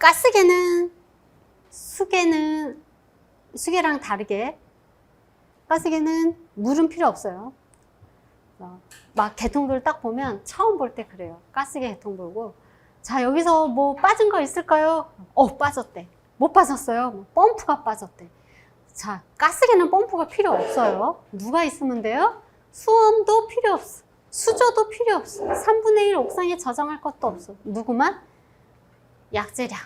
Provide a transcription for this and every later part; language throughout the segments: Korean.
가스계는 수계랑 다르게 가스계는 물은 필요 없어요. 막 개통도를 딱 보면 처음 볼 때 그래요. 가스계 개통 보고 자 여기서 뭐 빠진 거 있을까요? 빠졌대. 못 빠졌어요. 펌프가 빠졌대. 자 가스계는 펌프가 필요 없어요. 누가 있으면 돼요? 수험도 필요 없어. 수조도 필요 없어. 3분의 1 옥상에 저장할 것도 없어. 누구만? 약재량,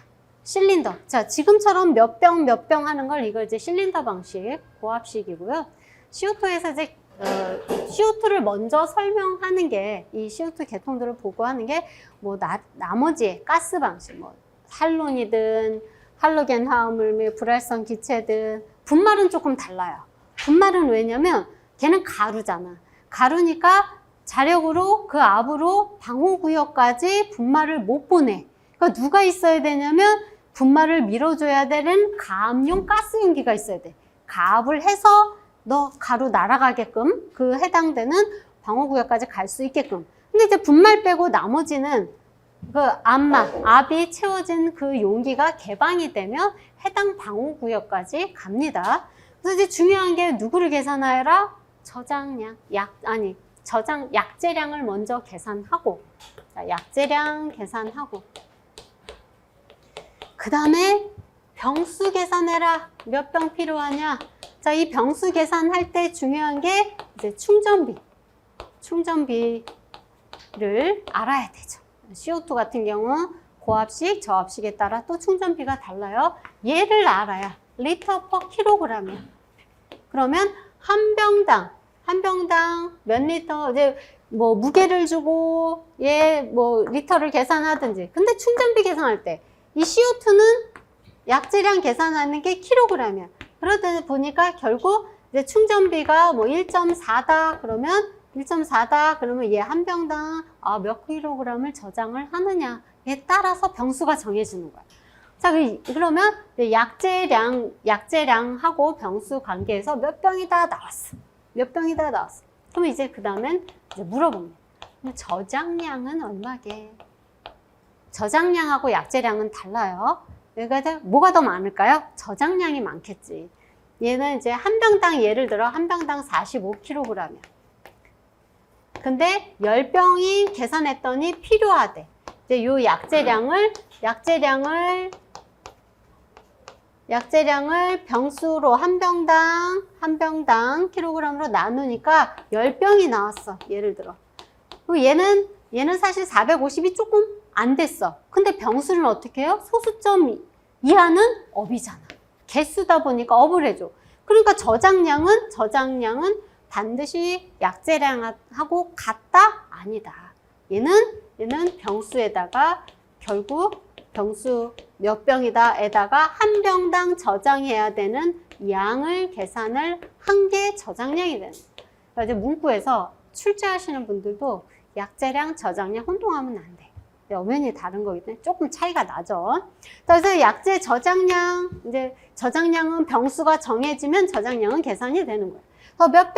실린더. 자, 지금처럼 몇 병 하는 걸 이걸 이제 실린더 방식, 고압식이고요. CO2에서 이제 CO2를 먼저 설명하는 게 이 CO2 개통도를 보고하는 게 뭐 나머지 가스 방식, 뭐 할론이든 할로겐 화합물 및 불활성 기체든 분말은 조금 달라요. 분말은 왜냐면 걔는 가루잖아. 가루니까 자력으로 그 압으로 방호구역까지 분말을 못 보내. 그러니까 누가 있어야 되냐면 분말을 밀어줘야 되는 가압용 가스 용기가 있어야 돼. 가압을 해서 너 가루 날아가게끔 그 해당되는 방호구역까지 갈 수 있게끔. 근데 이제 분말 빼고 나머지는 그 압이 채워진 그 용기가 개방이 되면 해당 방호구역까지 갑니다. 그래서 이제 중요한 게 누구를 계산하여라? 약재량을 먼저 계산하고, 자, 약재량 계산하고, 그 다음에 병수 계산해라. 몇 병 필요하냐? 자, 이 병수 계산할 때 중요한 게 이제 충전비를 알아야 되죠. CO2 같은 경우 고압식, 저압식에 따라 또 충전비가 달라요. 얘를 알아야 리터 퍼 킬로그램이야. 그러면 한 병당 몇 리터, 이제 뭐 무게를 주고 얘 뭐 리터를 계산하든지. 근데 충전비 계산할 때 이 CO2는 약재량 계산하는 게 킬로그램이야. 그러다 보니까 결국 이제 충전비가 뭐 1.4다 그러면 1.4다 그러면 얘 한 병당 몇 킬로그램을 저장을 하느냐에 따라서 병수가 정해지는 거야. 자, 그러면 약재량하고 병수 관계에서 몇 병이다 나왔어. 몇 병이다 나왔어. 그럼 이제 그 다음엔 이제 물어봅니다. 저장량은 얼마게? 저장량하고 약재량은 달라요. 그러니까 뭐가 더 많을까요? 저장량이 많겠지. 얘는 이제 한 병당 예를 들어 한 병당 45kg이야. 근데 10병이 계산했더니 필요하대. 이제 요 약재량을 병수로 한 병당 킬로그램으로 나누니까 10병이 나왔어. 예를 들어. 얘는 사실 450이 조금 안 됐어. 근데 병수는 어떻게 해요? 소수점 이하는 업이잖아. 개수다 보니까 업을 해줘. 그러니까 저장량은 반드시 약재량하고 같다? 아니다. 얘는 병수에다가 결국 병수 몇 병이다에다가 한 병당 저장해야 되는 양을 계산을 한 게 저장량이 되는 거예요. 그러니까 이제 문구에서 출제하시는 분들도 약재량, 저장량 혼동하면 안 돼. 엄연히 다른 거기 때문에 조금 차이가 나죠. 그래서 약재 저장량은 병수가 정해지면 저장량은 계산이 되는 거예요. 몇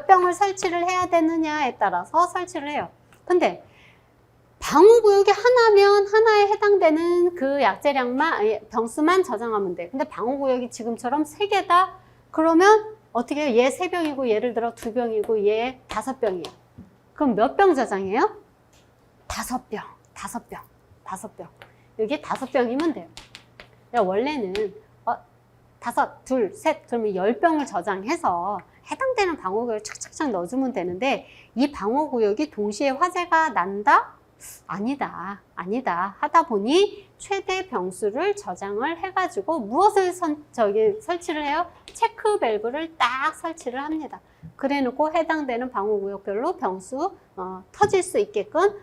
병을 설치를 해야 되느냐에 따라서 설치를 해요. 근데 방호구역이 하나면 하나에 해당되는 그 병수만 저장하면 돼. 근데 방호구역이 지금처럼 3개다? 그러면 어떻게 해요? 얘 3병이고 예를 들어 2병이고 얘 5병이야. 그럼 몇 병 저장해요? 5병. 여기 5병이면 돼요. 원래는 5, 2, 3 그러면 10병을 저장해서 해당되는 방호구역을 착착착 넣어주면 되는데 이 방호구역이 동시에 화재가 난다? 아니다 하다 보니 최대 병수를 저장을 해가지고 무엇을 설치를 해요? 체크 밸브를 딱 설치를 합니다. 그래 놓고 해당되는 방호구역별로 병수 터질 수 있게끔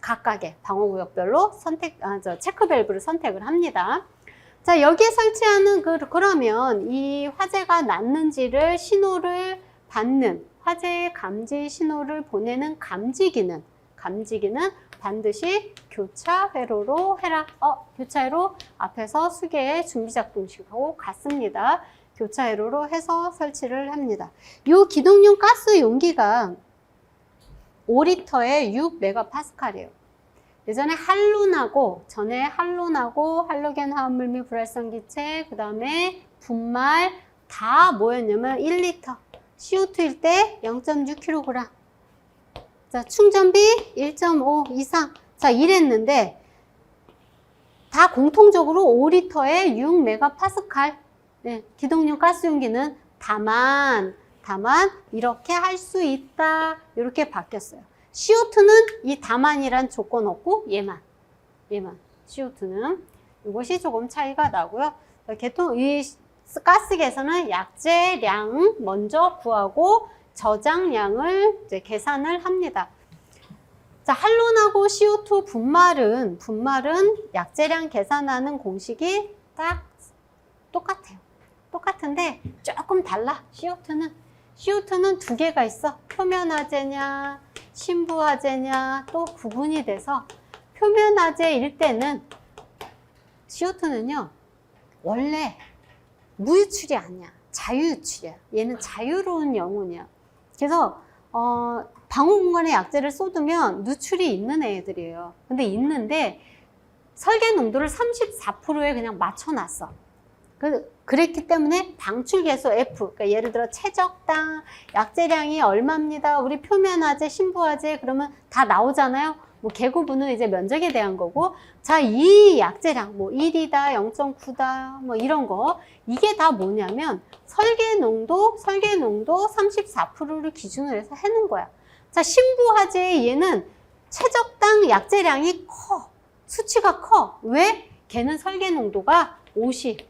각각의 방호구역별로 체크 밸브를 선택을 합니다. 자, 여기에 설치하는 그러면 이 화재가 났는지를 신호를 받는 화재의 감지 신호를 보내는 감지기는 반드시 교차 회로로 해라. 교차 회로 앞에서 수계의 준비작동식하고 같습니다. 교차 회로로 해서 설치를 합니다. 이 기동용 가스 용기가 5리터에 6메가파스칼이에요. 예전에 할론하고, 전에 할론하고, 할로겐 화합물 및 불활성 기체, 그 다음에 분말 다 뭐였냐면 1리터. CO2일 때 0.6kg. 자, 충전비 1.5 이상. 자, 이랬는데, 다 공통적으로 5리터에 6메가파스칼. 네, 기동용 가스용기는 다만 이렇게 할 수 있다. 이렇게 바뀌었어요. CO2는 이 다만이란 조건 없고 얘만 CO2는 이것이 조금 차이가 나고요. 이 가스계에서는 약재량 먼저 구하고 저장량을 이제 계산을 합니다. 자, 할론하고 CO2 분말은 약재량 계산하는 공식이 딱 똑같아요. 똑같은데 조금 달라. CO2는 두 개가 있어. 표면화재냐 심부화재냐 또 구분이 돼서, 표면화재일 때는 CO2는요 원래 무유출이 아니야. 자유유출이야. 얘는 자유로운 영혼이야. 그래서 방호 공간에 약재를 쏟으면 누출이 있는 애들이에요. 근데 있는데 설계 농도를 34%에 그냥 맞춰놨어. 그랬기 때문에 방출계수 F, 그러니까 예를 들어 최적당 약재량이 얼마입니다. 우리 표면화재, 심부화재 그러면 다 나오잖아요. 뭐 계구분은 이제 면적에 대한 거고, 자, 이 약재량 뭐 1이다, 0.9다, 뭐 이런 거, 이게 다 뭐냐면 설계 농도 34%를 기준으로 해서 해놓은 거야. 자, 심부화재 얘는 최적당 약재량이 커, 수치가 커. 왜? 걔는 설계 농도가 50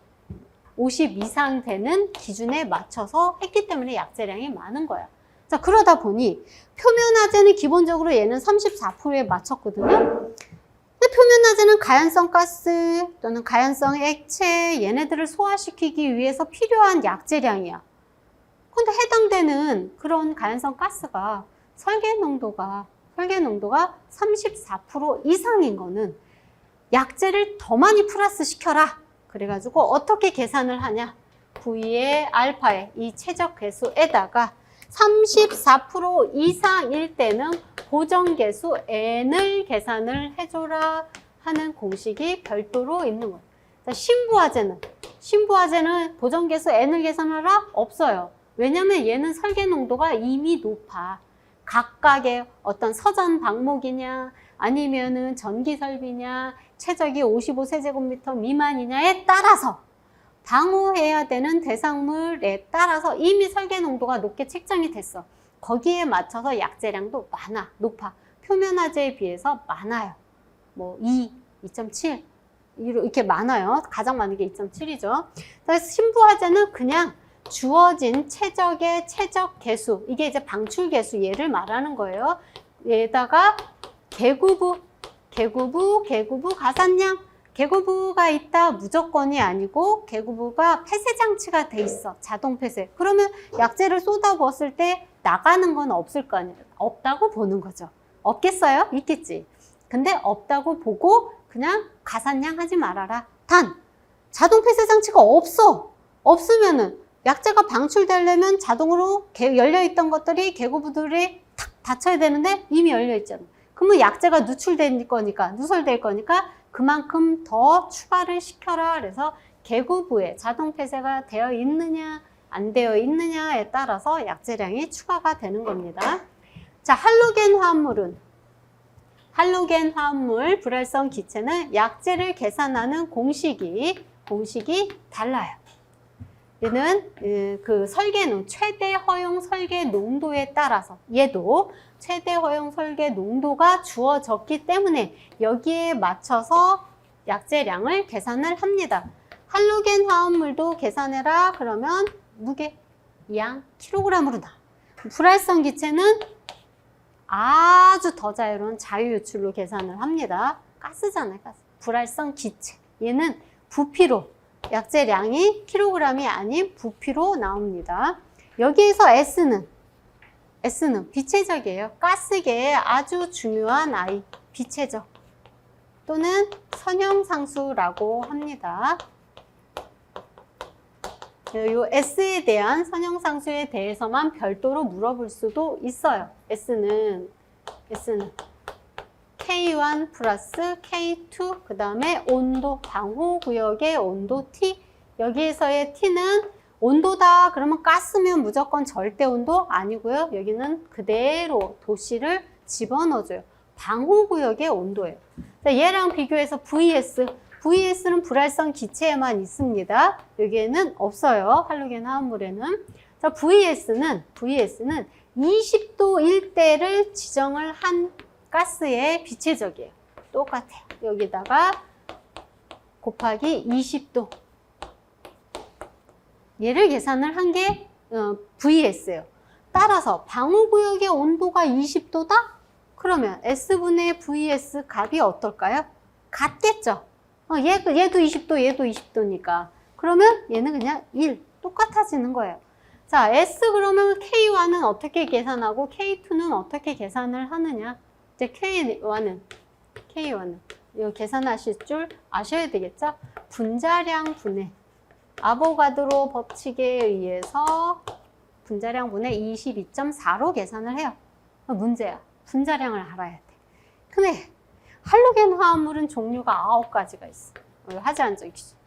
이상 되는 기준에 맞춰서 했기 때문에 약재량이 많은 거야. 자, 그러다 보니 표면화재는 기본적으로 얘는 34%에 맞췄거든요. 근데 표면화재는 가연성 가스 또는 가연성 액체, 얘네들을 소화시키기 위해서 필요한 약재량이야. 근데 해당되는 그런 가연성 가스가 설계 농도가 34% 이상인 거는 약재를 더 많이 플러스 시켜라. 그래가지고 어떻게 계산을 하냐? V의 알파의 이 최적 계수에다가 34% 이상일 때는 보정계수 N을 계산을 해줘라 하는 공식이 별도로 있는 거예요. 신부화재는 보정계수 N을 계산하라? 없어요. 왜냐면 얘는 설계 농도가 이미 높아. 각각의 어떤 서전 방목이냐 아니면은 전기 설비냐 최적이 55세제곱미터 미만이냐에 따라서 방호해야 되는 대상물에 따라서 이미 설계 농도가 높게 책정이 됐어. 거기에 맞춰서 약재량도 높아. 표면화재에 비해서 많아요. 뭐 2.7 이렇게 많아요. 가장 많은 게 2.7이죠. 그래서 신부화재는 그냥 주어진 최적의 최적 계수, 이게 이제 방출 계수 얘를 말하는 거예요. 얘에다가 계구부 가산량, 계구부가 있다 무조건이 아니고 계구부가 폐쇄 장치가 돼 있어. 자동 폐쇄. 그러면 약재를 쏟아부었을 때 나가는 건 없을 거 아니에요. 없다고 보는 거죠. 없겠어요? 있겠지. 근데 없다고 보고 그냥 가산량 하지 말아라. 단 자동 폐쇄 장치가 없으면은 약재가 방출되려면 자동으로 열려있던 것들이 계구부들이 탁 닫혀야 되는데 이미 열려있잖아. 그러면 약재가 누출될 거니까, 누설될 거니까 그만큼 더 추가를 시켜라. 그래서 계구부에 자동 폐쇄가 되어 있느냐 안 되어 있느냐에 따라서 약재량이 추가가 되는 겁니다. 자, 할로겐 화합물 불활성 기체는 약재를 계산하는 공식이 달라요. 얘는 그 최대 허용 설계 농도에 따라서 얘도 최대 허용 설계 농도가 주어졌기 때문에 여기에 맞춰서 약재량을 계산을 합니다. 할로겐 화합물도 계산해라. 그러면 무게, 양, 킬로그램으로 나와. 불활성 기체는 아주 더 자유로운 자유유출로 계산을 합니다. 가스잖아요, 가스. 불활성 기체. 얘는 부피로, 약재량이 킬로그램이 아닌 부피로 나옵니다. 여기에서 S는 비체적이에요. 가스계의 아주 중요한 아이, 비체적 또는 선형상수라고 합니다. 이 S에 대한 선형상수에 대해서만 별도로 물어볼 수도 있어요. S는 K1 플러스 K2, 그 다음에 온도, 방호구역의 온도 T. 여기에서의 T는 온도다 그러면 가스면 무조건 절대 온도 아니고요. 여기는 그대로 도시를 집어넣어줘요. 방호구역의 온도예요. 자, 얘랑 비교해서 VS는 불활성 기체에만 있습니다. 여기에는 없어요. 할로겐 화합물에는. 자, VS는 20도 일대를 지정을 한 가스의 비체적이에요. 똑같아요. 여기다가 곱하기 20도. 얘를 계산을 한 게 VS예요. 따라서 방호구역의 온도가 20도다? 그러면 S분의 VS 값이 어떨까요? 같겠죠? 얘도 20도, 얘도 20도니까. 그러면 얘는 그냥 1, 똑같아지는 거예요. 자, S 그러면 K1은 어떻게 계산하고 K2는 어떻게 계산을 하느냐? 이제 K1은 이거 계산하실 줄 아셔야 되겠죠? 분자량 분해. 아보가드로 법칙에 의해서 분자량 분해 22.4로 계산을 해요. 문제야. 분자량을 알아야 돼. 근데 할로겐 화합물은 종류가 9가지가 있어. 화재안전 기준.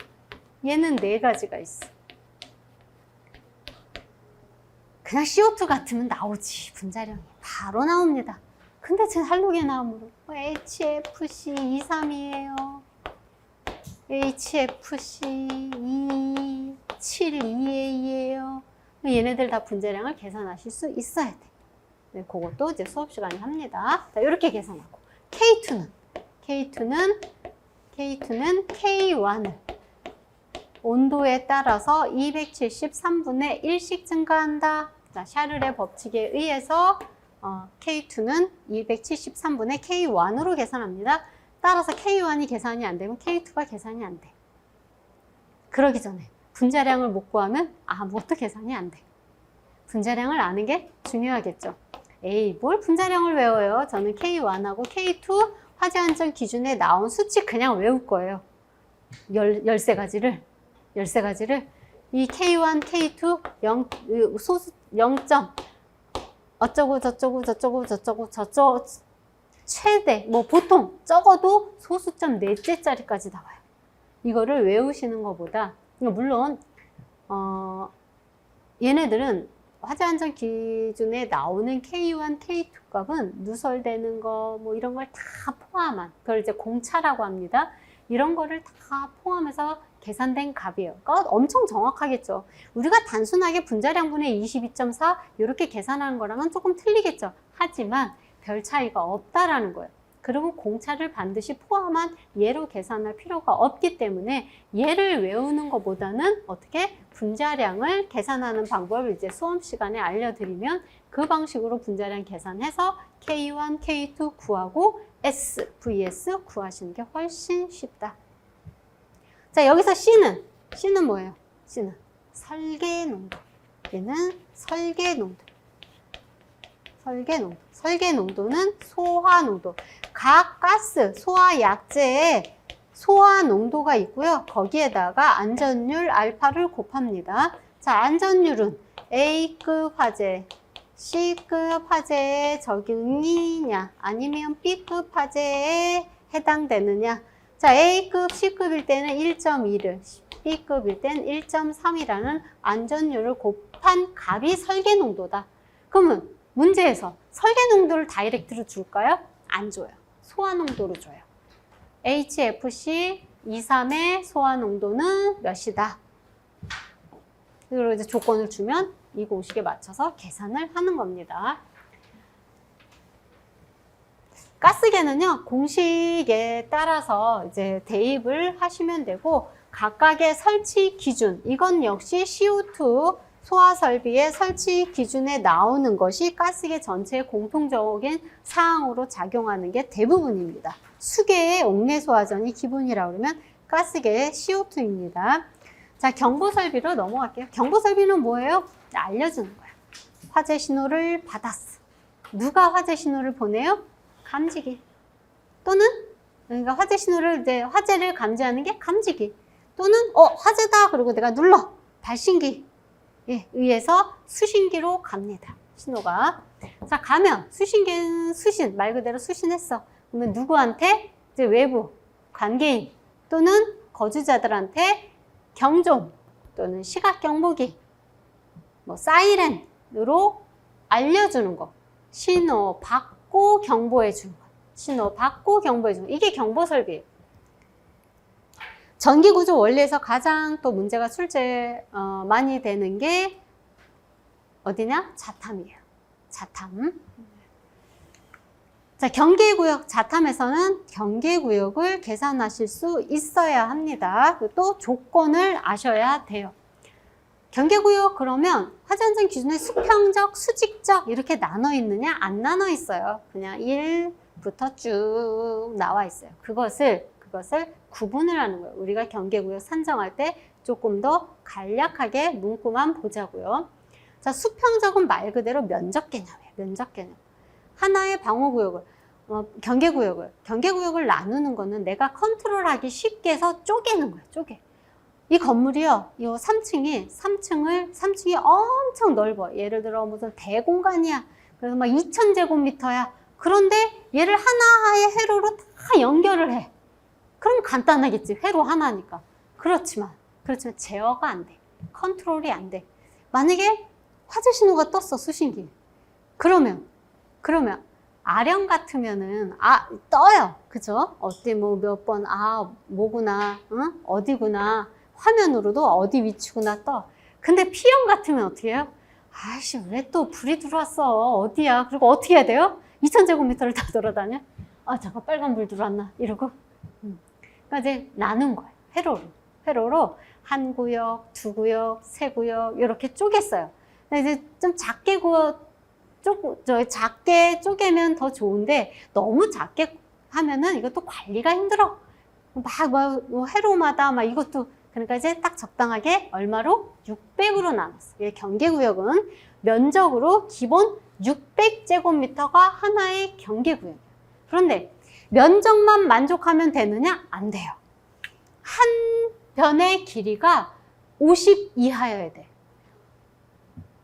얘는 4가지가 있어. 그냥 CO2 같으면 나오지. 분자량이 바로 나옵니다. 근데 제 할로겐 화합물은 HFC23이에요. HFC272A예요. 얘네들 다 분자량을 계산하실 수 있어야 돼. 네, 그것도 이제 수업 시간에 합니다. 자, 이렇게 계산하고. K2는 K1을 온도에 따라서 273분의 1씩 증가한다. 자, 샤를의 법칙에 의해서 K2는 273분의 K1으로 계산합니다. 따라서 K1이 계산이 안 되면 K2가 계산이 안 돼. 그러기 전에 분자량을 못 구하면 아무것도 계산이 안 돼. 분자량을 아는 게 중요하겠죠. 에이, 뭘 분자량을 외워요? 저는 K1하고 K2 화재안전 기준에 나온 수치 그냥 외울 거예요. 13가지를. 이 K1, K2, 0점 어쩌고 저쩌고 최대, 보통 적어도 소수점 4째짜리까지 나와요. 이거를 외우시는 것보다, 물론 얘네들은 화재안전 기준에 나오는 K1, K2 값은 누설되는 거, 이런 걸 다 포함한, 그걸 이제 공차라고 합니다. 이런 거를 다 포함해서 계산된 값이에요. 그러니까 엄청 정확하겠죠. 우리가 단순하게 분자량분의 22.4 이렇게 계산하는 거랑은 조금 틀리겠죠. 하지만 별 차이가 없다라는 거예요. 그러면 공차를 반드시 포함한 얘로 계산할 필요가 없기 때문에 얘를 외우는 것보다는 어떻게 분자량을 계산하는 방법을 이제 수업 시간에 알려드리면 그 방식으로 분자량 계산해서 K1, K2 구하고 S, VS 구하시는 게 훨씬 쉽다. 자, 여기서 C는 뭐예요? C는 설계농도. 얘는 설계농도. 설계농도는 소화농도. 각 가스, 소화약제에 소화농도가 있고요. 거기에다가 안전율 알파를 곱합니다. 자, 안전율은 A급 화재, C급 화재에 적용이냐 아니면 B급 화재에 해당되느냐. 자, A급, C급일 때는 1.2를, B급일 때는 1.3이라는 안전율을 곱한 값이 설계농도다. 그러면 문제에서 설계농도를 다이렉트로 줄까요? 안 줘요. 소화농도로 줘요. HFC 23의 소화농도는 몇이다. 그리고 이제 조건을 주면 이 공식에 맞춰서 계산을 하는 겁니다. 가스계는요, 공식에 따라서 이제 대입을 하시면 되고, 각각의 설치 기준, 이건 역시 CO2 소화 설비의 설치 기준에 나오는 것이 가스계 전체의 공통적인 사항으로 작용하는 게 대부분입니다. 수계의 옥내소화전이 기본이라고 그러면 가스계의 CO2입니다. 자, 경보설비로 넘어갈게요. 경보설비는 뭐예요? 알려주는 거야. 화재 신호를 받았어. 누가 화재 신호를 보내요? 감지기. 또는 그러니까 화재 신호를 이제 화재를 감지하는 게 감지기. 또는 화재다 그리고 내가 눌러. 발신기. 예, 의해서 수신기로 갑니다. 신호가. 자, 가면 수신기는 수신, 말 그대로 수신했어. 그러면 누구한테? 이제 외부 관계인 또는 거주자들한테 경종 또는 시각 경보기, 뭐 사이렌으로 알려주는 거. 신호 받고 경보해 주는 거. 신호 받고 경보해 주는 거. 이게 경보 설비예요. 전기 구조 원리에서 가장 또 문제가 출제 많이 되는 게 어디냐? 자탐이에요. 자탐. 자, 경계구역, 자탐에서는 경계구역을 계산하실 수 있어야 합니다. 또 조건을 아셔야 돼요. 경계구역 그러면 화재안전 기준에 수평적, 수직적 이렇게 나눠 있느냐? 안 나눠 있어요. 그냥 1부터 쭉 나와 있어요. 그것을 구분을 하는 거예요. 우리가 경계구역 산정할 때 조금 더 간략하게 문구만 보자고요. 자, 수평적은 말 그대로 면적 개념이에요. 면적 개념. 하나의 방어구역을, 경계구역을 나누는 거는 내가 컨트롤하기 쉽게 해서 쪼개는 거예요. 쪼개. 이 건물이요, 이 3층이 엄청 넓어. 예를 들어 무슨 대공간이야. 그래서 막 2000제곱미터야. 그런데 얘를 하나의 회로로 다 연결을 해. 그럼 간단하겠지. 회로 하나니까. 그렇지만 제어가 안 돼. 컨트롤이 안 돼. 만약에 화재 신호가 떴어, 수신기. 그러면 아령 같으면은 떠요. 그죠? 어디 뭐 몇 번 뭐구나, 응? 어디구나. 화면으로도 어디 위치구나 떠. 근데 P형 같으면 어떻게 해요? 아이씨, 왜 또 불이 들어왔어? 어디야? 그리고 어떻게 해야 돼요? 2000제곱미터를 다 돌아다녀? 잠깐 빨간 불 들어왔나? 이러고. 그러니까 이제 나눈 거예요. 회로로 한 구역, 두 구역, 세 구역 이렇게 쪼갰어요. 근데 이제 좀 작게 작게 쪼개면 더 좋은데 너무 작게 하면은 이것도 관리가 힘들어. 뭐 회로마다 막 이것도. 그러니까 이제 딱 적당하게 얼마로? 600으로 나눴어. 경계구역은 면적으로 기본 600제곱미터가 하나의 경계구역이에요. 그런데 면적만 만족하면 되느냐? 안 돼요. 한 변의 길이가 50 이하여야 돼.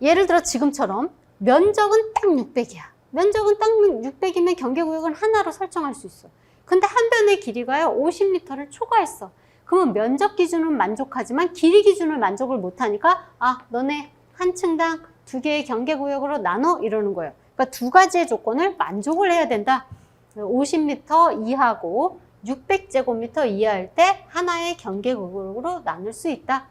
예를 들어 지금처럼 면적은 딱 600이야. 면적은 딱 600이면 경계구역은 하나로 설정할 수 있어. 근데 한 변의 길이가요 50m를 초과했어. 그러면 면적 기준은 만족하지만 길이 기준을 만족을 못하니까 너네 한 층당 2개의 경계구역으로 나눠 이러는 거예요. 그러니까 두 가지의 조건을 만족을 해야 된다. 50m 이하고 600제곱미터 이하일 때 하나의 경계구역으로 나눌 수 있다.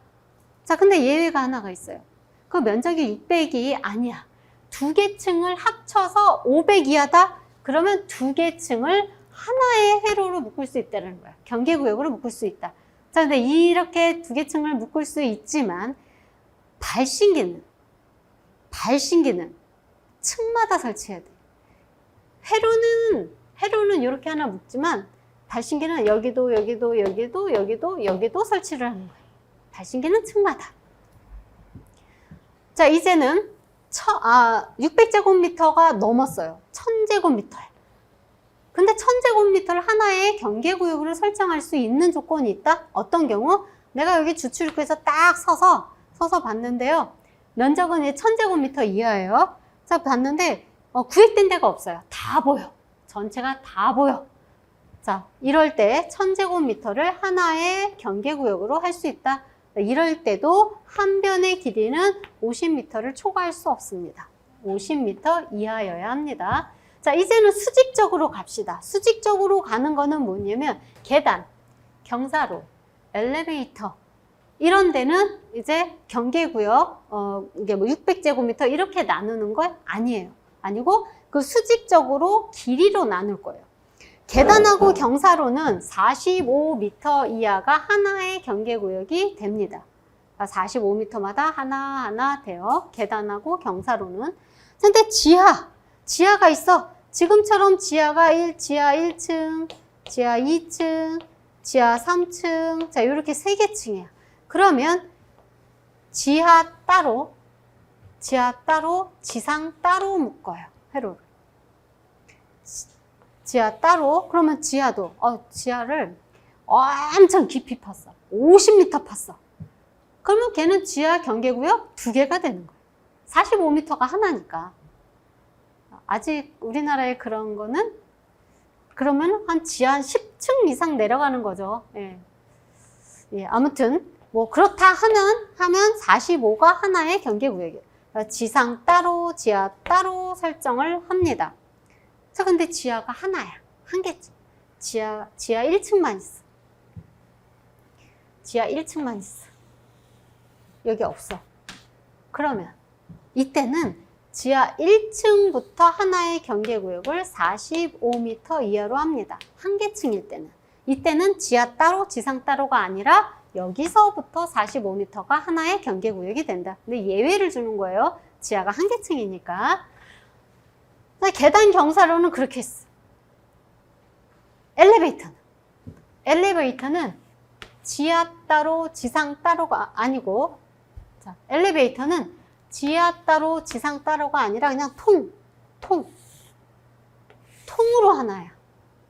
자, 근데 예외가 하나가 있어요. 그 면적이 600이 아니야. 2개 층을 합쳐서 500 이하다? 그러면 2개 층을 하나의 회로로 묶을 수 있다는 거야. 경계구역으로 묶을 수 있다. 자, 근데 이렇게 2개 층을 묶을 수 있지만 발신기는 층마다 설치해야 돼. 회로는 이렇게 하나 묶지만 발신기는 여기도 설치를 하는 거예요. 발신기는 층마다. 자, 이제는 600제곱미터가 넘었어요. 1000제곱미터에. 근데 1000제곱미터를 하나의 경계구역으로 설정할 수 있는 조건이 있다? 어떤 경우? 내가 여기 주출입구에서 딱 서서 봤는데요. 면적은 1000제곱미터 이하예요. 자, 봤는데 구획된 데가 없어요. 다 보여. 전체가 다 보여. 자, 이럴 때 1000제곱미터를 하나의 경계구역으로 할 수 있다. 이럴 때도 한 변의 길이는 50m를 초과할 수 없습니다. 50m 이하여야 합니다. 자, 이제는 수직적으로 갑시다. 수직적으로 가는 거는 뭐냐면 계단, 경사로, 엘리베이터 이런 데는 이제 경계구역 이게 뭐 600제곱미터 이렇게 나누는 거 아니에요. 아니고 그 수직적으로 길이로 나눌 거예요. 계단하고 경사로는 45m 이하가 하나의 경계구역이 됩니다. 45m마다 하나하나 돼요. 계단하고 경사로는. 근데 지하가 있어. 지금처럼 지하가 지하 1층, 지하 2층, 지하 3층, 자, 이렇게 3개 층이야. 그러면 지하 따로, 지상 따로 묶어요. 회로를. 지하 따로, 그러면 지하도, 지하를 엄청 깊이 팠어. 50m 팠어. 그러면 걔는 지하 경계구역 2개가 되는 거예요. 45m가 하나니까. 아직 우리나라에 그런 거는 그러면 한 지하 10층 이상 내려가는 거죠. 예. 예, 아무튼 뭐 그렇다 하면 45가 하나의 경계구역이에요. 지상 따로, 지하 따로 설정을 합니다. 자, 근데 지하가 하나야. 한 개쯤. 지하 1층만 있어. 지하 1층만 있어. 여기 없어. 그러면 이때는 지하 1층부터 하나의 경계구역을 45m 이하로 합니다. 한 개층일 때는. 이때는 지하 따로, 지상 따로가 아니라 여기서부터 45m가 하나의 경계구역이 된다. 근데 예외를 주는 거예요. 지하가 한 개층이니까. 계단 경사로는 그렇게 했어. 엘리베이터는 지하 따로, 지상 따로가 아니고, 자, 엘리베이터는 지하 따로, 지상 따로가 아니라 그냥 통으로 하나야.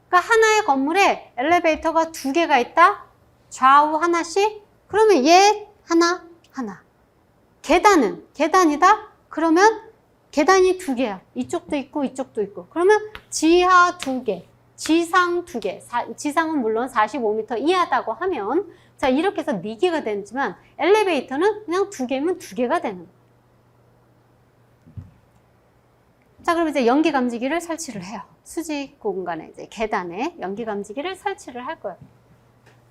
그러니까 하나의 건물에 엘리베이터가 두 개가 있다. 좌우 하나씩. 그러면 얘 하나. 계단이다. 그러면 계단이 두 개야. 이쪽도 있고 이쪽도 있고. 그러면 지하 두 개, 지상 두 개. 지상은 물론 45m 이하다고 하면, 자, 이렇게 해서 4개가 되지만 엘리베이터는 그냥 두 개면 두 개가 되는 거야. 자, 그럼 이제 연기 감지기를 설치를 해요. 수직 공간에 이제 계단에 연기 감지기를 설치를 할 거예요.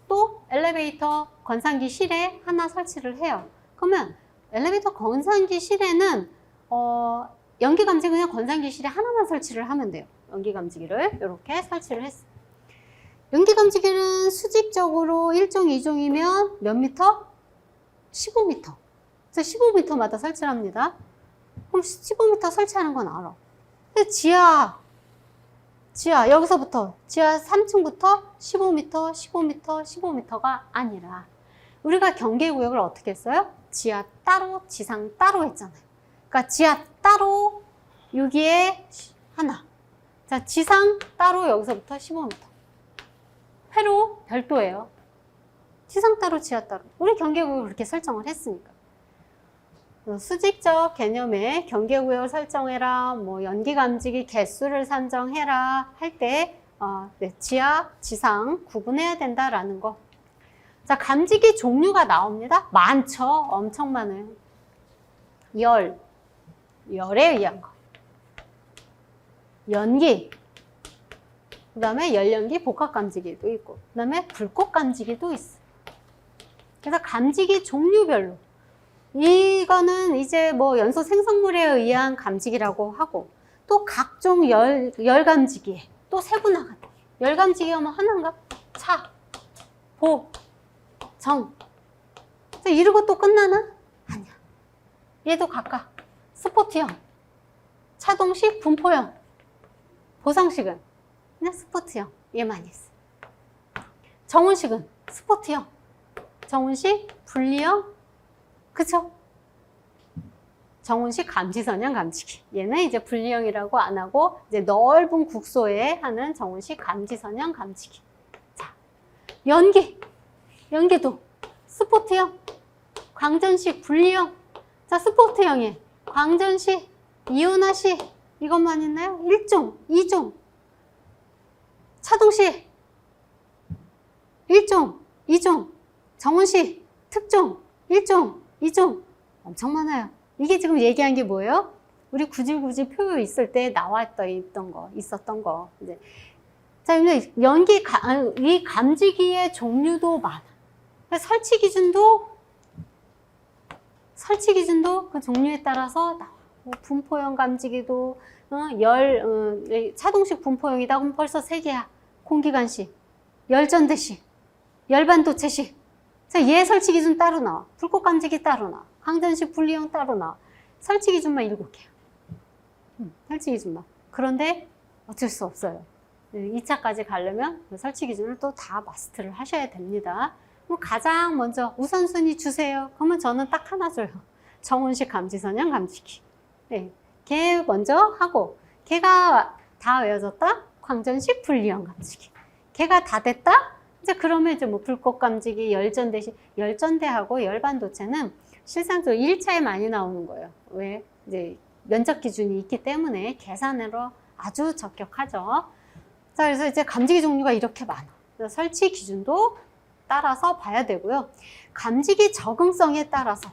또 엘리베이터 건상기실에 하나 설치를 해요. 그러면 엘리베이터 건상기실에는 연기 감지기 그냥 건상기실에 하나만 설치를 하면 돼요. 연기 감지기를 이렇게 설치를 했어요. 연기 감지기는 수직적으로 1종, 2종이면 몇 미터? 15m. 그래서 15m마다 설치를 합니다. 그럼 15m 설치하는 건 알아. 근데 지하 여기서부터 지하 3층부터 15m가 아니라 우리가 경계구역을 어떻게 했어요? 지하 따로, 지상 따로 했잖아요. 그러니까 지하 따로 여기에 하나. 자, 지상 따로 여기서부터 15m. 회로 별도예요. 지상 따로, 지하 따로. 우리 경계구역을 그렇게 설정을 했으니까. 수직적 개념의 경계구역을 설정해라, 뭐 연기감지기 개수를 산정해라 할 때 지하, 지상 구분해야 된다라는 거. 자, 감지기 종류가 나옵니다. 많죠. 엄청 많아요. 열에 의한 거. 연기. 그 다음에 열연기 복합감지기도 있고, 그 다음에 불꽃감지기도 있어. 그래서 감지기 종류별로. 이거는 이제 뭐 연소 생성물에 의한 감지기라고 하고, 또 각종 열감지기, 또 세분화가 돼. 열감지기가 뭐 하나인가? 차, 보, 정. 이러고 또 끝나나? 아니야. 얘도 각각 스포트형, 차동식, 분포형, 보상식은 그냥 스포트형, 얘만 있어. 정운식은 스포트형, 정운식, 분리형, 그쵸? 정운식 감지선형 감지기. 얘는 이제 분리형이라고 안 하고 이제 넓은 국소에 하는 정운식 감지선형 감지기. 자, 연기도 스포트형, 광전식, 분리형. 자, 스포트형에 광전식, 이온화식 이것만 있나요? 1종, 2종. 차동식 1종, 2종. 정운식, 특종 1종, 2종. 엄청 많아요. 이게 지금 얘기한 게 뭐예요? 우리 구질구질 표요 있을 때 있었던 거. 이제. 자, 근데 이 감지기의 종류도 많아. 설치 기준도 그 종류에 따라서 나와. 뭐 분포형 감지기도, 차동식 분포형이다. 그럼 벌써 3개야. 공기관식, 열전대식, 열반도체식. 자, 얘 설치 기준 따로 나와. 불꽃 감지기 따로 나와. 광전식 분리형 따로 나와. 설치 기준만 7개야. 설치 기준만. 그런데 어쩔 수 없어요. 2차까지 가려면 설치 기준을 또 다 마스터를 하셔야 됩니다. 그럼 가장 먼저 우선순위 주세요. 그러면 저는 딱 하나 줘요. 정운식 감지선형 감지기. 네, 걔 먼저 하고, 걔가 다 외워졌다? 광전식 분리형 감지기. 걔가 다 됐다? 이제 그러면 이제 뭐 불꽃 감지기, 열전대하고 열반도체는 실상적으로 1차에 많이 나오는 거예요. 왜? 이제 면적 기준이 있기 때문에 계산으로 아주 적격하죠. 자, 그래서 이제 감지기 종류가 이렇게 많아. 그래서 설치 기준도 따라서 봐야 되고요. 감지기 적응성에 따라서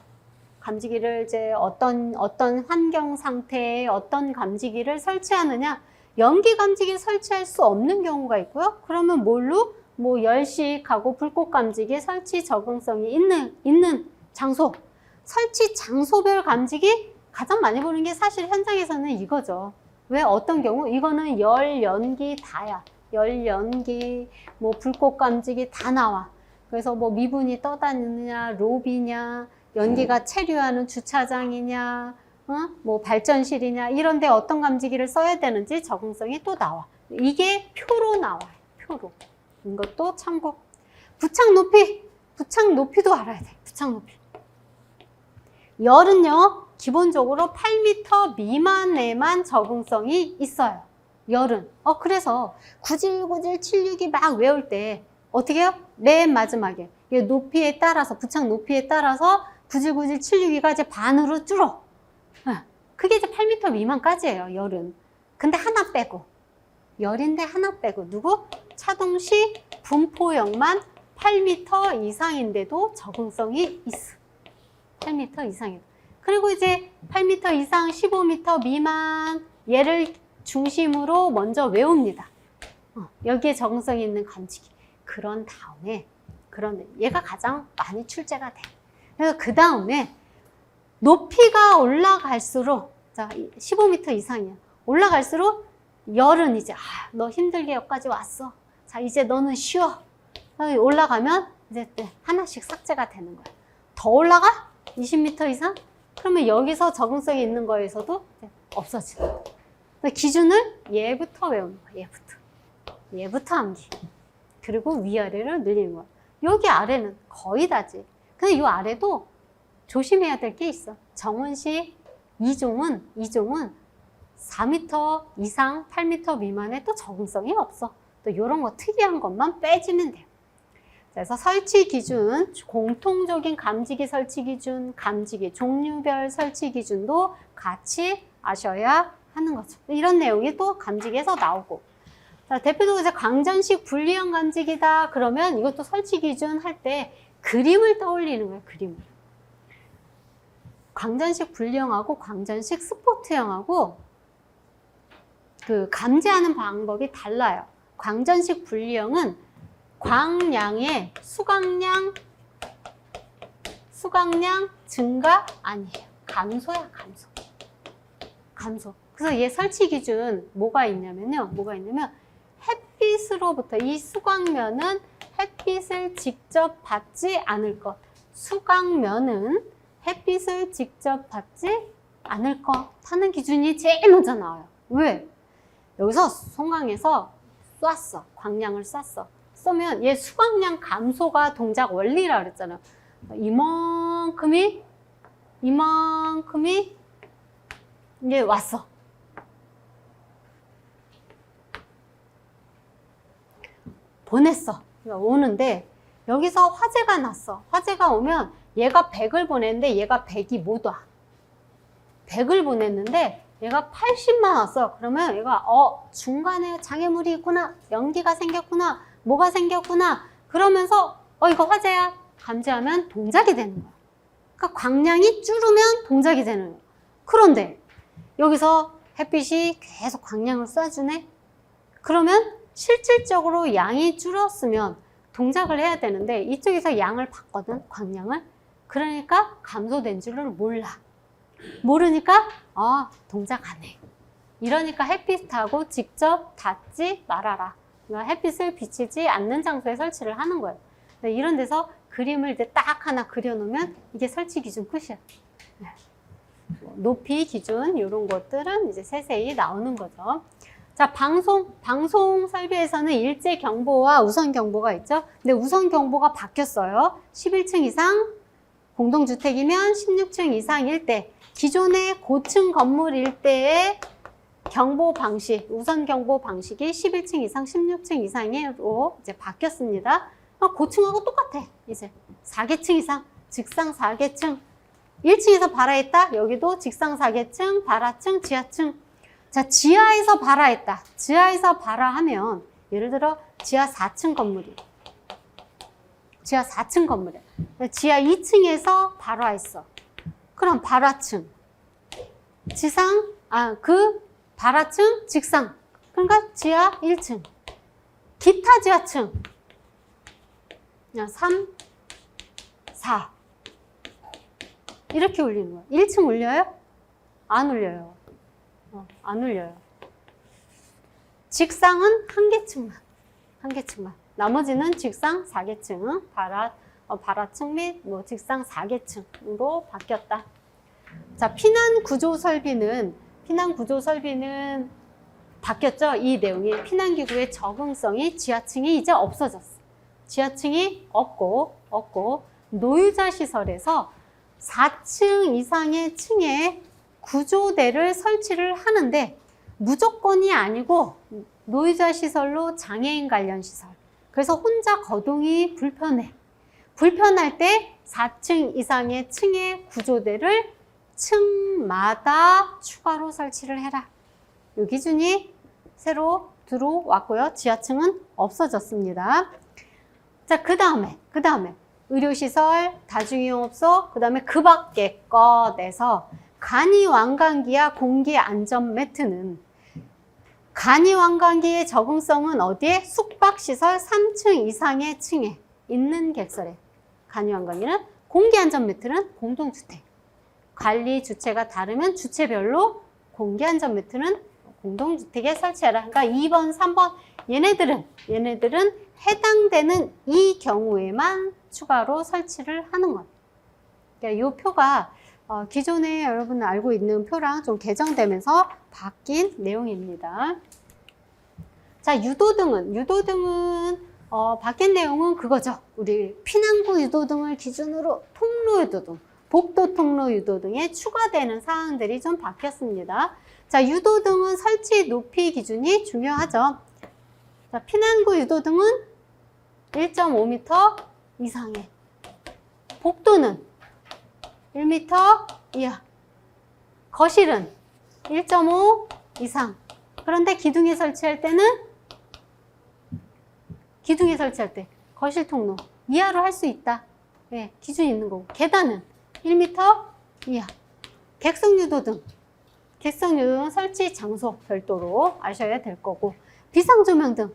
감지기를 이제 어떤 환경 상태에 어떤 감지기를 설치하느냐, 연기 감지기 설치할 수 없는 경우가 있고요. 그러면 뭘로? 뭐 열식하고 불꽃 감지기 설치 적응성이 있는 장소, 설치 장소별 감지기 가장 많이 보는 게 사실 현장에서는 이거죠. 왜? 어떤 경우? 이거는 열, 연기 다야. 열, 연기, 뭐 불꽃 감지기 다 나와. 그래서 뭐 미분이 떠다니느냐, 로비냐, 연기가 체류하는 주차장이냐, 뭐 발전실이냐, 이런 데 어떤 감지기를 써야 되는지 적응성이 또 나와. 이게 표로 나와요. 표로. 이것도 참고. 부착 높이. 부착 높이도 알아야 돼. 부착 높이. 열은요, 기본적으로 8m 미만에만 적응성이 있어요. 열은. 그래서 97176이 막 외울 때 어떻게 해요? 맨 마지막에 높이에 따라서, 부착 높이에 따라서 97176이가 이제 반으로 줄어. 그게 이제 8m 미만까지예요, 열은. 근데 하나 빼고. 열인데 하나 빼고. 누구? 차동식 분포형만 8m 이상인데도 적응성이 있어. 8m 이상이다. 그리고 이제 8m 이상, 15m 미만 얘를 중심으로 먼저 외웁니다. 여기에 적응성이 있는 감지기. 그런 다음에 얘가 가장 많이 출제가 돼. 그래서 그 다음에 높이가 올라갈수록, 자 15m 이상이야. 올라갈수록 열은 이제 너 힘들게 여기까지 왔어. 자 이제 너는 쉬어. 올라가면 이제 하나씩 삭제가 되는 거야. 더 올라가? 20m 이상? 그러면 여기서 적응성이 있는 거에서도 없어지는 거야. 기준을 얘부터 외우는 거야. 얘부터 암기. 그리고 위아래를 늘리는 거야. 여기 아래는 거의 다지. 근데 이 아래도 조심해야 될 게 있어. 정원식 2종은 4m 이상 8m 미만에 또 적응성이 없어. 또 이런 거 특이한 것만 빼주면 돼요. 그래서 설치 기준, 공통적인 감지기 설치 기준, 감지기 종류별 설치 기준도 같이 아셔야 하는 거죠. 이런 내용이 또 감지기에서 나오고. 자, 대표적으로 이제 광전식 분리형 감지기다. 그러면 이것도 설치 기준 할 때 그림을 떠올리는 거예요, 그림을. 광전식 분리형하고 광전식 스포트형하고 그 감지하는 방법이 달라요. 광전식 분리형은 광량의 수강량 증가 아니에요. 감소야, 감소. 그래서 얘 설치 기준 뭐가 있냐면 햇빛으로부터 이 수광면은 햇빛을 직접 받지 않을 것. 수광면은 햇빛을 직접 받지 않을 것 하는 기준이 제일 먼저 나와요. 왜? 여기서 송광에서 쐈어. 광량을 쐈어. 쏘면 얘 수광량 감소가 동작 원리라 그랬잖아요. 이만큼이 이제 왔어. 보냈어. 오는데 여기서 화재가 났어. 화재가 오면 얘가 100을 보냈는데 얘가 100이 못 와. 100을 보냈는데 얘가 80만 왔어. 그러면 얘가 중간에 장애물이 있구나. 연기가 생겼구나. 뭐가 생겼구나. 그러면서 이거 화재야. 감지하면 동작이 되는 거야. 그러니까 광량이 줄으면 동작이 되는 거야. 그런데 여기서 햇빛이 계속 광량을 쏴주네. 그러면 실질적으로 양이 줄었으면 동작을 해야 되는데 이쪽에서 양을 봤거든, 광량을. 그러니까 감소된 줄을 몰라. 모르니까 동작 안 해. 이러니까 햇빛하고 직접 닿지 말아라. 그러니까 햇빛을 비치지 않는 장소에 설치를 하는 거예요. 이런 데서 그림을 이제 딱 하나 그려놓으면 이게 설치 기준 끝이야. 높이 기준 이런 것들은 이제 세세히 나오는 거죠. 자, 방송 설비에서는 일제 경보와 우선 경보가 있죠. 근데 우선 경보가 바뀌었어요. 11층 이상 공동주택이면 16층 이상일 때, 기존의 고층 건물 일대의 경보 방식, 우선 경보 방식이 11층 이상, 16층 이상으로 이제 바뀌었습니다. 고층하고 똑같아. 이제 4계층 이상, 직상 4계층. 1층에서 발화했다. 여기도 직상 4계층, 발화층, 지하층. 자, 지하에서 발화했다. 지하에서 발화하면 예를 들어 지하 4층 건물이. 지하 4층 건물이야. 지하 2층에서 발화 있어. 그럼 발화층. 그 발화층 직상. 그러니까 지하 1층. 기타 지하층. 3, 4. 이렇게 올리는 거야. 1층 올려요? 안 올려요. 안 올려요. 직상은 한 개층만. 한 개층만. 나머지는 직상 4개층. 발화층 및 직상 4개층으로 바뀌었다. 자, 피난 구조 설비는 바뀌었죠? 이 내용이 피난기구의 적응성이 지하층이 이제 없어졌어. 지하층이 없고 노유자 시설에서 4층 이상의 층에 구조대를 설치를 하는데 무조건이 아니고 노유자 시설로 장애인 관련 시설. 그래서 혼자 거동이 불편할 때 4층 이상의 층의 구조대를 층마다 추가로 설치를 해라. 이 기준이 새로 들어왔고요. 지하층은 없어졌습니다. 자, 그 다음에 의료시설, 다중이용업소, 그 다음에 그 밖에 것에서 간이완강기와 공기안전 간이완강기의 적응성은 어디에? 숙박시설 3층 이상의 층에 있는 객설에. 간이완강기는 공기안전 매트는 공동주택. 관리 주체가 다르면 주체별로 공기안전 매트는 공동주택에 설치해라. 그러니까 2번, 3번 얘네들은 해당되는 이 경우에만 추가로 설치를 하는 것. 그러니까 이 표가 기존에 여러분 알고 있는 표랑 좀 개정되면서 바뀐 내용입니다. 자, 유도등은 바뀐 내용은 그거죠. 우리 피난구 유도등을 기준으로 통로 유도등, 복도 통로 유도등에 추가되는 사항들이 좀 바뀌었습니다. 자, 유도등은 설치 높이 기준이 중요하죠. 자, 피난구 유도등은 1.5m 이상에, 복도는 1m 이하, 거실은 1.5 이상. 그런데 기둥에 설치할 때 거실 통로 이하로 할 수 있다. 네, 기준이 있는 거고. 계단은 1m 이하. 객석 유도등 설치 장소 별도로 아셔야 될 거고. 비상조명등은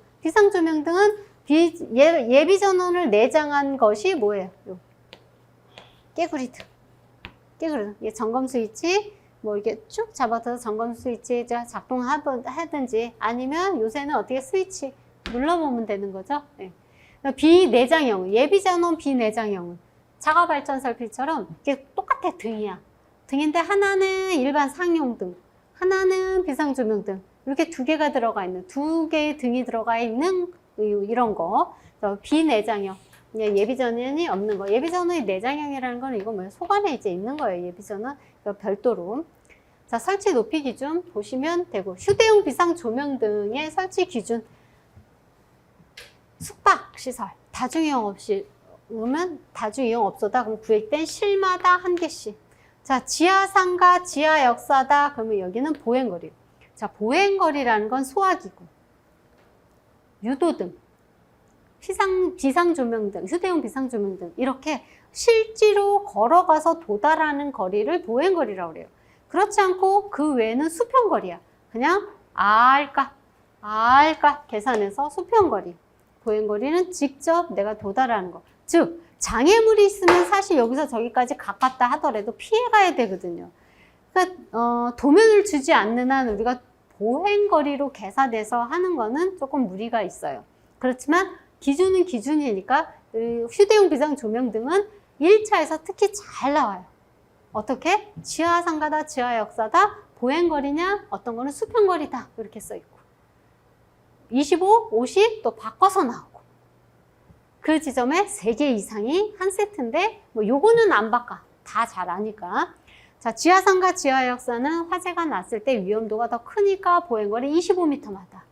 예비 전원을 내장한 것이 뭐예요? 깨구리등. 이게 점검 스위치, 이렇게 쭉 잡아서 점검 스위치 작동하든지 아니면 요새는 어떻게 스위치 눌러보면 되는 거죠. 네. 비내장형, 예비 전원 비내장형은 자가발전 설비처럼 이게 똑같아. 등인데 하나는 일반 상용등, 하나는 비상조명등. 이렇게 두 개가 들어가 있는, 두 개의 등이 들어가 있는 이런 거. 비내장형. 예비전원이 없는 거. 예비전원이 내장형이라는 건 이거 소관에 이제 있는 거예요. 예비전원. 별도로. 자, 설치 높이 기준 보시면 되고, 휴대용 비상조명 등의 설치 기준. 숙박시설, 다중이용 업소다. 그럼 구획된 실마다 한 개씩. 자, 지하상가, 지하역사다. 그러면 여기는 보행거리. 자, 보행거리라는 건 소화기구, 유도등, 비상조명등, 휴대용 비상조명등 이렇게 실제로 걸어가서 도달하는 거리를 보행거리라고 그래요. 그렇지 않고 그 외에는 수평거리야. 그냥 알까 계산해서 수평거리. 보행거리는 직접 내가 도달하는 거. 즉 장애물이 있으면 사실 여기서 저기까지 가깝다 하더라도 피해가야 되거든요. 그러니까 도면을 주지 않는 한 우리가 보행거리로 계산해서 하는 거는 조금 무리가 있어요. 그렇지만 기준은 기준이니까 휴대용 비상조명등은 1차에서 특히 잘 나와요. 어떻게? 지하상가다, 지하역사다, 보행거리냐, 어떤 거는 수평거리다 이렇게 써있고 25, 50 또 바꿔서 나오고 그 지점에 3개 이상이 한 세트인데 요거는 안 바꿔. 다 잘 아니까. 자, 지하상가, 지하역사는 화재가 났을 때 위험도가 더 크니까 보행거리 25m마다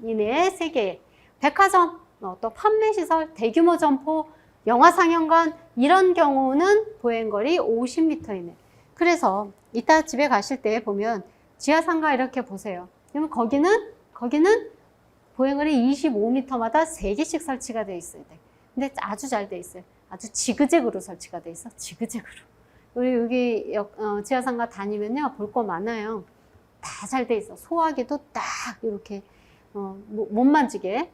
이내에 3개. 백화점, 또 판매시설, 대규모 점포, 영화상영관 이런 경우는 보행거리 50m 이내. 그래서 이따 집에 가실 때 보면 지하상가 이렇게 보세요. 그러면 거기는 보행거리 25m마다 3개씩 설치가 되어 있어야 돼. 근데 아주 잘 되어 있어요. 아주 지그재그로 설치가 되어 있어. 지그재그로. 우리 여기 지하상가 다니면요, 볼 거 많아요. 다 잘 되어 있어. 소화기도 딱 이렇게 못 만지게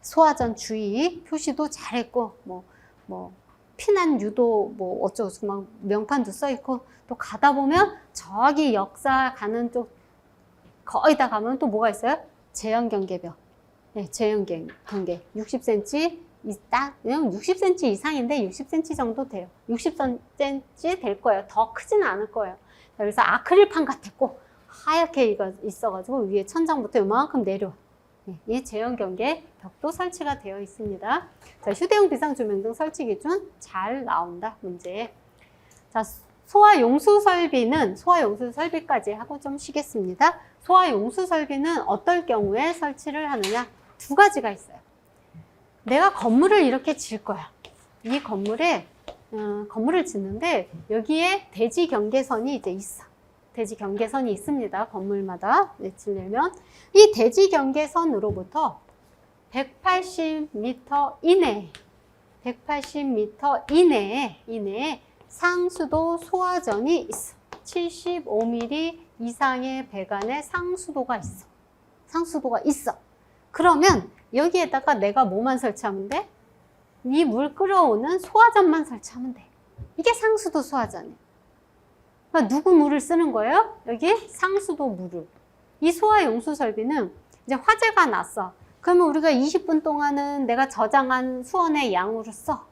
소화전 주의 표시도 잘했고, 피난 유도 어쩌고 막 명판도 써 있고, 또 가다 보면 저기 역사 가는 쪽 거의 다 가면 또 뭐가 있어요? 제형 경계벽. 네, 제형 경계 60cm 딱 그냥 60cm 이상인데 60cm 정도 돼요. 60cm 될 거예요. 더 크지는 않을 거예요. 그래서 아크릴판 같았고 하얗게 이거 있어가지고 위에 천장부터 이만큼 내려와. 네, 이 제형 경계 벽도 설치가 되어 있습니다. 자, 휴대용 비상조명등 설치 기준 잘 나온다, 문제. 자, 소화 용수 설비는 소화 용수 설비까지 하고 좀 쉬겠습니다. 소화 용수 설비는 어떨 경우에 설치를 하느냐? 두 가지가 있어요. 내가 건물을 이렇게 질 거야. 이 건물에 건물을 짓는데 여기에 대지 경계선이 이제 있어. 대지 경계선이 있습니다. 건물마다 지려면 이 대지 경계선으로부터 180m 이내, 180m 이내에 상수도 소화전이 있어. 75mm 이상의 배관에 상수도가 있어. 상수도가 있어. 그러면 여기에다가 내가 뭐만 설치하면 돼? 이 물 끌어오는 소화전만 설치하면 돼. 이게 상수도 소화전이에요. 그러니까 누구 물을 쓰는 거예요? 여기 상수도 물을. 이 소화 용수 설비는 이제 화재가 났어. 그러면 우리가 20분 동안은 내가 저장한 수원의 양으로 써.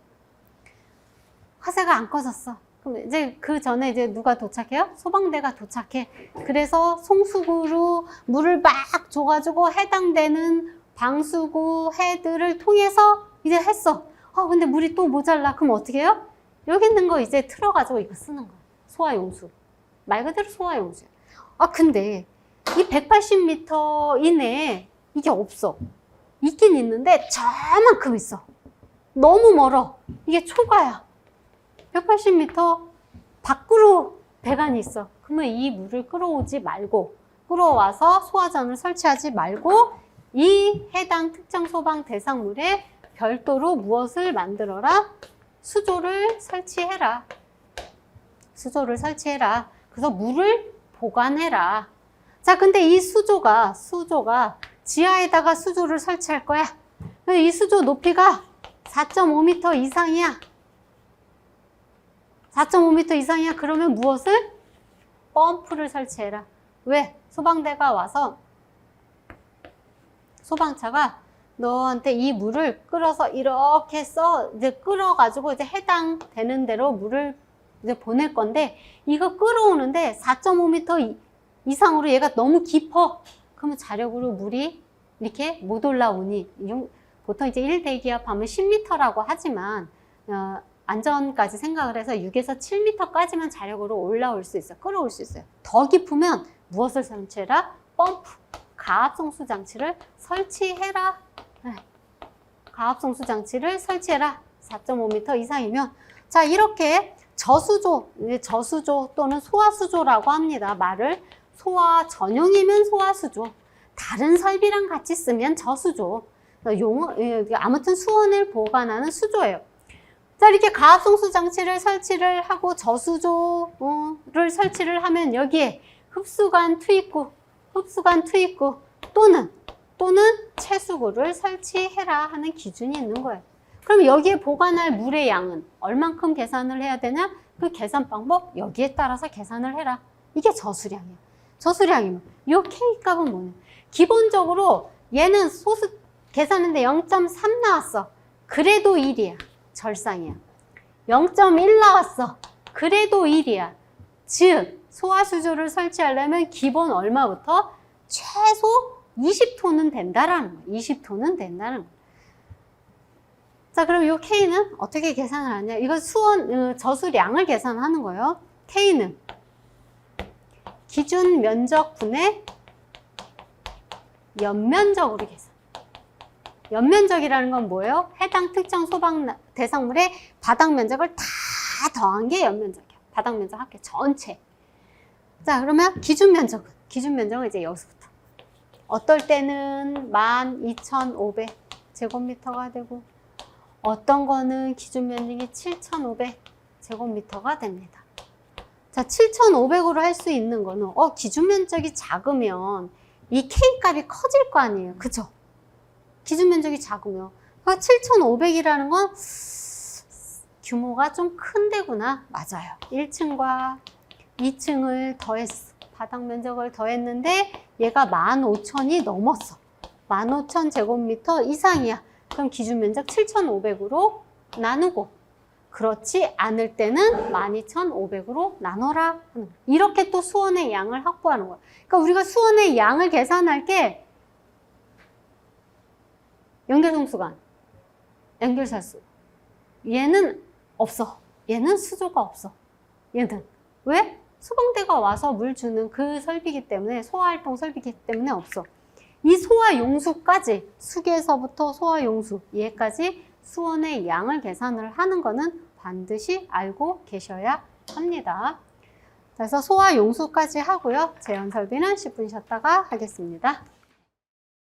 화재가 안 꺼졌어. 그럼 이제 그 전에 이제 누가 도착해요? 소방대가 도착해. 그래서 송수구로 물을 막 줘가지고 해당되는 방수구 헤드를 통해서 이제 했어. 근데 물이 또 모자라. 그럼 어떻게 해요? 여기 있는 거 이제 틀어가지고 이거 쓰는 거야. 소화용수. 말 그대로 소화용수. 근데 이 180m 이내에 이게 없어. 있긴 있는데 저만큼 있어. 너무 멀어. 이게 초과야. 180m 밖으로 배관이 있어. 그러면 이 물을 끌어오지 말고, 끌어와서 소화전을 설치하지 말고 이 해당 특정 소방 대상물에 별도로 무엇을 만들어라? 수조를 설치해라. 수조를 설치해라. 그래서 물을 보관해라. 자, 근데 이 수조가 지하에다가 수조를 설치할 거야. 이 수조 높이가 4.5m 이상이야. 4.5m 이상이야. 그러면 무엇을? 펌프를 설치해라. 왜? 소방대가 와서 소방차가 너한테 이 물을 끌어서 이렇게 이제 끌어가지고 이제 해당되는 대로 물을 이제 보낼 건데, 이거 끌어오는데 4.5m 이상으로 얘가 너무 깊어. 그러면 자력으로 물이 이렇게 못 올라오니, 보통 이제 1대기압 하면 10m라고 하지만, 안전까지 생각을 해서 6에서 7m까지만 자력으로 올라올 수 있어요. 끌어올 수 있어요. 더 깊으면 무엇을 설치해라? 펌프, 가압송수 장치를 설치해라. 네. 가압송수 장치를 설치해라. 4.5m 이상이면. 자, 이렇게 저수조 또는 소화수조라고 합니다. 말을 소화 전용이면 소화수조, 다른 설비랑 같이 쓰면 저수조. 아무튼 수온을 보관하는 수조예요. 자, 이렇게 가압송수 장치를 설치를 하고 저수조를 설치를 하면 여기에 흡수관 투입구 또는 채수구를 설치해라 하는 기준이 있는 거예요. 그럼 여기에 보관할 물의 양은 얼만큼 계산을 해야 되냐? 그 계산 방법 여기에 따라서 계산을 해라. 이게 저수량이야. 저수량이면 이 K값은 뭐냐? 기본적으로 얘는 계산했는데 0.3 나왔어. 그래도 1이야. 절상이야. 0.1 나왔어. 그래도 1이야. 즉 소화수조를 설치하려면 기본 얼마부터? 최소 20톤은 된다라는 거야. 20톤은 된다는 거야. 자, 그럼 이 K는 어떻게 계산을 하냐? 이거 저수량을 계산하는 거예요. K는 기준 면적 분의 연면적으로 계산. 연면적이라는 건 뭐예요? 해당 특정 소방 대상물의 바닥 면적을 다 더한 게 연면적이야. 바닥 면적 합계 전체. 자, 그러면 기준 면적은 이제 여기서부터. 어떨 때는 12,500제곱미터가 되고 어떤 거는 기준 면적이 7,500제곱미터가 됩니다. 자, 7,500으로 할 수 있는 거는 기준 면적이 작으면 이 K 값이 커질 거 아니에요. 그죠? 기준 면적이 작으면 7,500이라는 건 규모가 좀 큰 데구나. 맞아요. 1층과 2층을 더했어. 바닥 면적을 더했는데 얘가 15,000이 넘었어. 15,000제곱미터 이상이야. 그럼 기준 면적 7,500으로 나누고 그렇지 않을 때는 12,500으로 나눠라. 이렇게 또 수원의 양을 확보하는 거야. 그러니까 우리가 수원의 양을 계산할 게 연결동수간, 연결사수. 얘는 없어. 얘는 수조가 없어. 얘는. 왜? 소방대가 와서 물 주는 그 설비이기 때문에, 소화활동 설비이기 때문에 없어. 이 소화용수까지, 수계에서부터 소화용수, 얘까지 수원의 양을 계산을 하는 거는 반드시 알고 계셔야 합니다. 그래서 소화용수까지 하고요. 재현설비는 10분 쉬었다가 하겠습니다.